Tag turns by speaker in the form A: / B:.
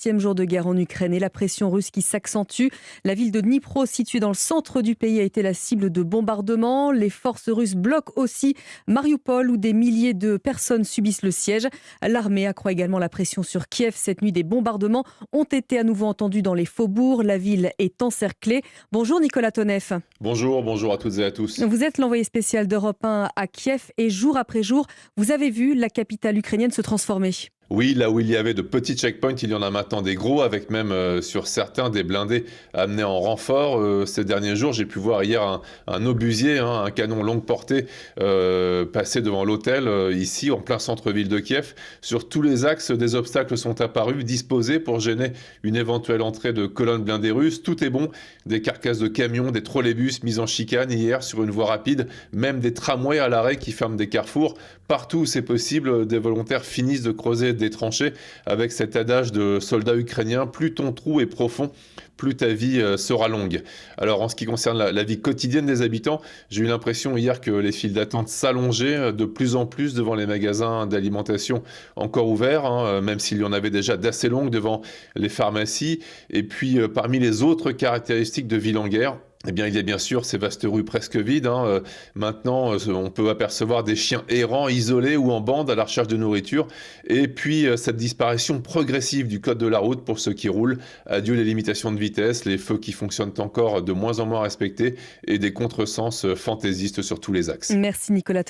A: 7e jour de guerre en Ukraine et la pression russe qui s'accentue. La ville de Dnipro, située dans le centre du pays, a été la cible de bombardements. Les forces russes bloquent aussi Mariupol, où des milliers de personnes subissent le siège. L'armée accroît également la pression sur Kiev. Cette nuit, des bombardements ont été à nouveau entendus dans les faubourgs. La ville est encerclée. Bonjour Nicolas Toneff.
B: Bonjour à toutes et à tous.
A: Vous êtes l'envoyé spécial d'Europe 1 à Kiev et jour après jour, vous avez vu la capitale ukrainienne se transformer.
B: Oui, là où il y avait de petits checkpoints, il y en a maintenant des gros, avec même sur certains des blindés amenés en renfort. Ces derniers jours, j'ai pu voir hier un obusier, un canon longue portée, passer devant l'hôtel, ici, en plein centre-ville de Kiev. Sur tous les axes, des obstacles sont apparus, disposés pour gêner une éventuelle entrée de colonnes blindées russes. Tout est bon, des carcasses de camions, des trolleybus mis en chicane hier sur une voie rapide, même des tramways à l'arrêt qui ferment des carrefours. Partout où c'est possible, des volontaires finissent de creuser des tranchées avec cet adage de soldats ukrainiens: plus ton trou est profond, plus ta vie sera longue. Alors en ce qui concerne la vie quotidienne des habitants, j'ai eu l'impression hier que les files d'attente s'allongeaient de plus en plus devant les magasins d'alimentation encore ouverts, même s'il y en avait déjà d'assez longues devant les pharmacies. Et puis parmi les autres caractéristiques de ville en guerre, eh bien, il y a bien sûr ces vastes rues presque vides. Maintenant, on peut apercevoir des chiens errants, isolés ou en bande à la recherche de nourriture. Et puis, cette disparition progressive du code de la route pour ceux qui roulent. Adieu les limitations de vitesse, les feux qui fonctionnent encore de moins en moins respectés et des contresens fantaisistes sur tous les axes.
A: Merci Nicolas Toneff.